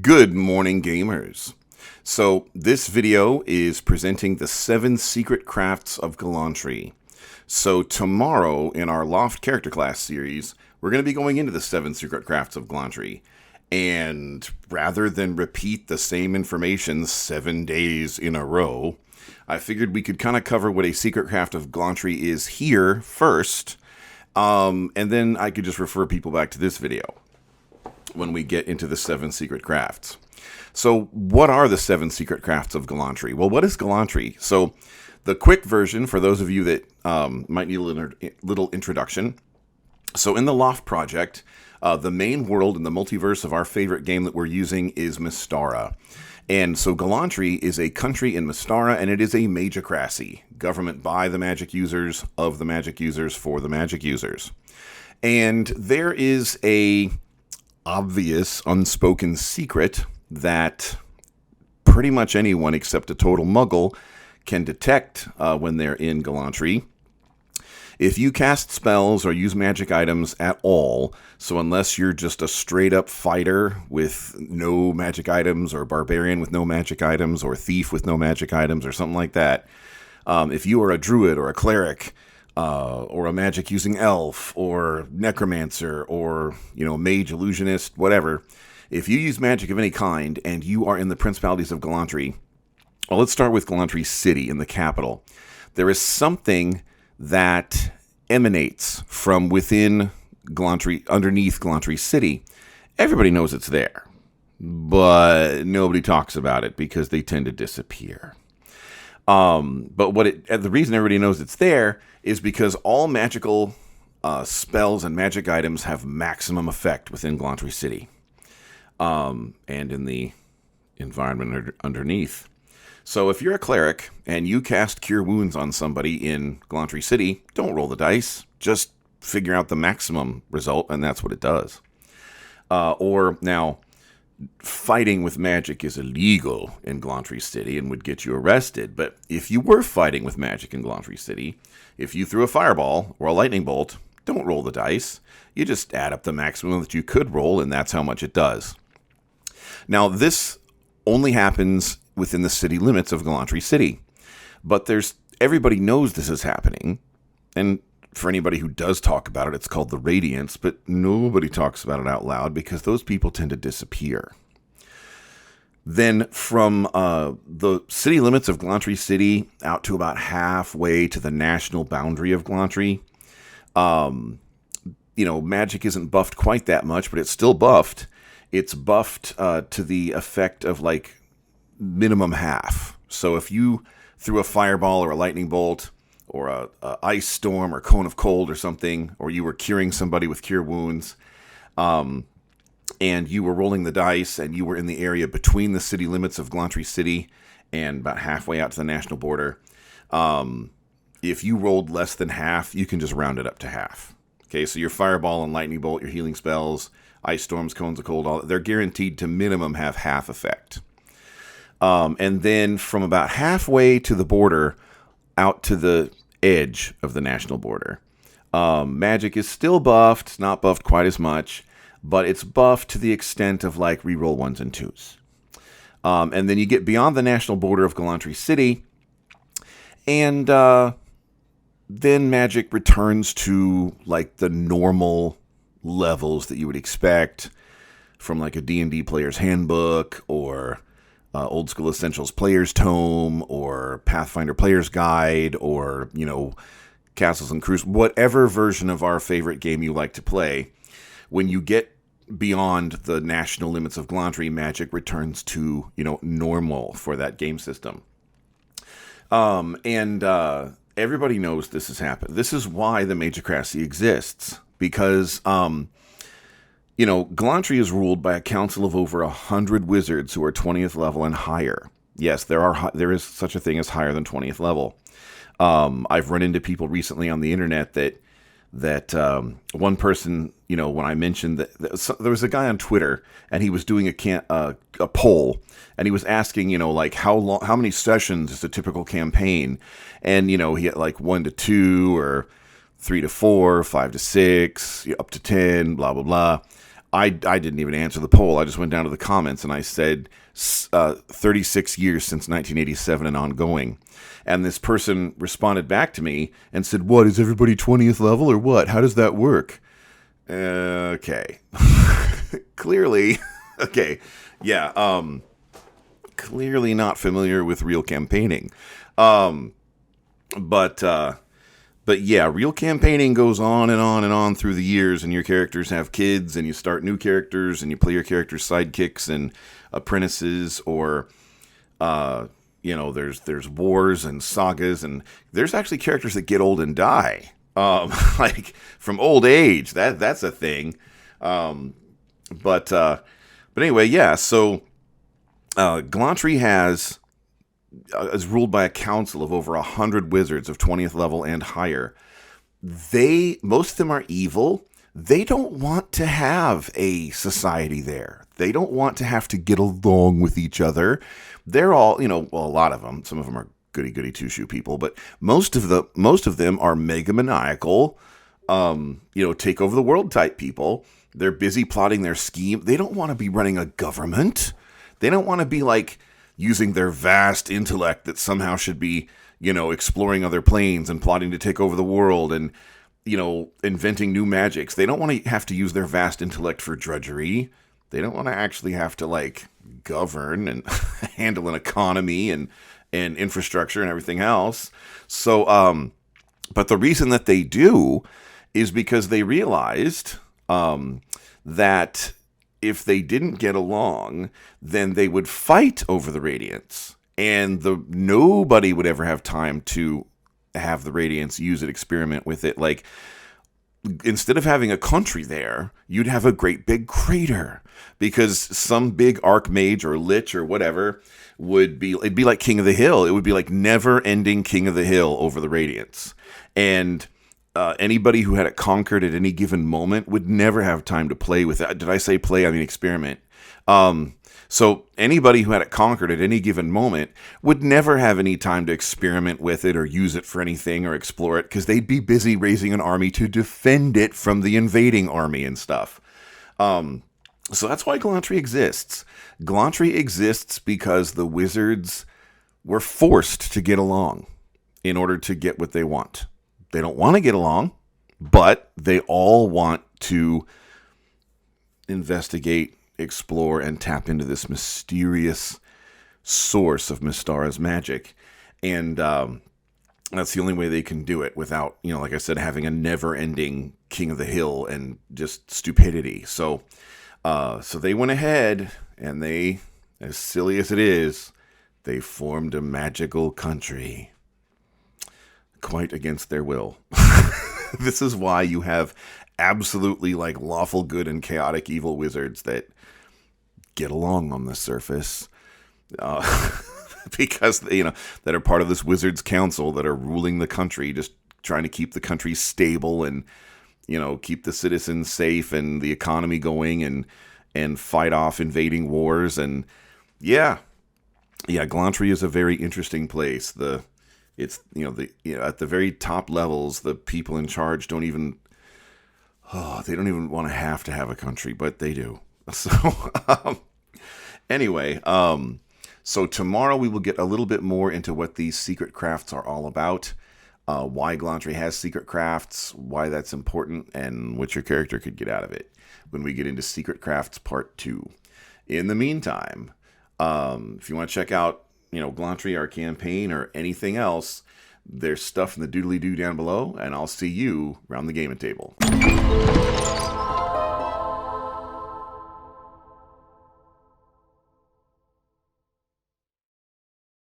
Good morning, gamers. So, this video is presenting the 7 secret crafts of Glantri. So, tomorrow in our Loft character class series, we're going to be going into the 7 secret crafts of Glantri. And rather than repeat the same information 7 days in a row, I figured we could kind of cover what a secret craft of Glantri is here first, and then I could just refer people back to this video when we get into the 7 secret crafts. So what are the 7 secret crafts of Glantri? Well, what is Glantri? So the quick version, for those of you that might need a little introduction. So in the Loft project, the main world in the multiverse of our favorite game that we're using is Mystara. And so Glantri is a country in Mystara, and it is a magicracy, government by the magic users, of the magic users, for the magic users. And there is a obvious unspoken secret that pretty much anyone except a total muggle can detect when they're in Glantri. If you cast spells or use magic items at all, so unless you're just a straight up fighter with no magic items, or barbarian with no magic items, or thief with no magic items, or something like that, if you are a druid or a cleric, or a magic using elf, or necromancer, or, mage, illusionist, whatever. If you use magic of any kind and you are in the principalities of Glantri, well, let's start with Glantri City in the capital. There is something that emanates from within Glantri, underneath Glantri City. Everybody knows it's there, but nobody talks about it because they tend to disappear. But the reason everybody knows it's there is because all magical spells and magic items have maximum effect within Glantri City, and in the environment underneath. So if you're a cleric and you cast Cure Wounds on somebody in Glantri City, don't roll the dice. Just figure out the maximum result, and that's what it does. Now, fighting with magic is illegal in Glantri City and would get you arrested. But if you were fighting with magic in Glantri City, if you threw a fireball or a lightning bolt, don't roll the dice. You just add up the maximum that you could roll, and that's how much it does. Now, this only happens within the city limits of Glantri City. But everybody knows this is happening. And for anybody who does talk about it, it's called the Radiance, but nobody talks about it out loud because those people tend to disappear. Then from the city limits of Glantri City out to about halfway to the national boundary of Glantri, magic isn't buffed quite that much, but it's still buffed. It's buffed to the effect of minimum half. So if you threw a fireball or a lightning bolt or a ice storm or cone of cold or something, or you were curing somebody with cure wounds, and you were rolling the dice and you were in the area between the city limits of Glantri City and about halfway out to the national border, if you rolled less than half, you can just round it up to half. Okay, so your fireball and lightning bolt, your healing spells, ice storms, cones of cold, they're guaranteed to minimum have half effect. And then from about halfway to the border out to the edge of the national border, magic is still buffed. It's not buffed quite as much, but it's buffed to the extent of reroll 1s and 2s. And then you get beyond the national border of Glantri City, and then magic returns to the normal levels that you would expect from a D&D player's handbook, or Old School Essentials Player's Tome, or Pathfinder Player's Guide, or, Castles and Crews, whatever version of our favorite game you like to play. When you get beyond the national limits of Glantri, magic returns to, normal for that game system. And everybody knows this has happened. This is why the magicracy exists, because Glantri is ruled by a council of over 100 wizards who are 20th level and higher. Yes, there is such a thing as higher than 20th level. I've run into people recently on the internet that one person, when I mentioned that there was a guy on Twitter and he was doing a poll, and he was asking, how many sessions is a typical campaign? And, he had 1 to 2 or 3 to 4, 5 to 6, up to 10, blah, blah, blah. I didn't even answer the poll. I just went down to the comments and I said 36 years since 1987 and ongoing. And this person responded back to me and said, what, is everybody 20th level or what? How does that work? Okay. Clearly, okay. Yeah, clearly not familiar with real campaigning. But yeah, real campaigning goes on and on and on through the years, and your characters have kids, and you start new characters, and you play your characters' sidekicks and apprentices, or there's wars and sagas, and there's actually characters that get old and die, like from old age. That's a thing. But anyway, yeah. So Glantri is ruled by a council of over 100 wizards of 20th level and higher. Most of them are evil. They don't want to have a society there. They don't want to have to get along with each other. They're all, well, a lot of them. Some of them are goody-goody two-shoe people, but most of them are megamaniacal, take over the world type people. They're busy plotting their scheme. They don't want to be running a government. They don't want to be like using their vast intellect that somehow should be, exploring other planes and plotting to take over the world and, inventing new magics. They don't want to have to use their vast intellect for drudgery. They don't want to actually have to, govern and handle an economy and infrastructure and everything else. So, but the reason that they do is because they realized that if they didn't get along, then they would fight over the Radiance, and nobody would ever have time to have the Radiance use it, experiment with it. Like, instead of having a country there, you'd have a great big crater, because some big archmage or lich or whatever it'd be like King of the Hill. It would be like never-ending King of the Hill over the Radiance. And anybody who had it conquered at any given moment would never have time to play with it. Did I say play? I mean experiment. So anybody who had it conquered at any given moment would never have any time to experiment with it or use it for anything or explore it, because they'd be busy raising an army to defend it from the invading army and stuff. So that's why Glantri exists. Glantri exists because the wizards were forced to get along in order to get what they want. They don't want to get along, but they all want to investigate, explore, and tap into this mysterious source of Mystara's magic. And that's the only way they can do it without, like I said, having a never-ending King of the Hill and just stupidity. So they went ahead and they, as silly as it is, they formed a magical country. Quite against their will. This is why you have absolutely lawful good and chaotic evil wizards that get along on the surface, because that are part of this wizards council that are ruling the country, just trying to keep the country stable and keep the citizens safe and the economy going and fight off invading wars. And yeah, Glantri is a very interesting place. It's at the very top levels, the people in charge don't even want to have a country, but they do. So anyway, so tomorrow we will get a little bit more into what these secret crafts are all about, why Glantri has secret crafts, why that's important, and what your character could get out of it when we get into Secret Crafts Part 2. In the meantime, if you want to check out Glantri, our campaign, or anything else, there's stuff in the doodly-doo down below, and I'll see you around the gaming table.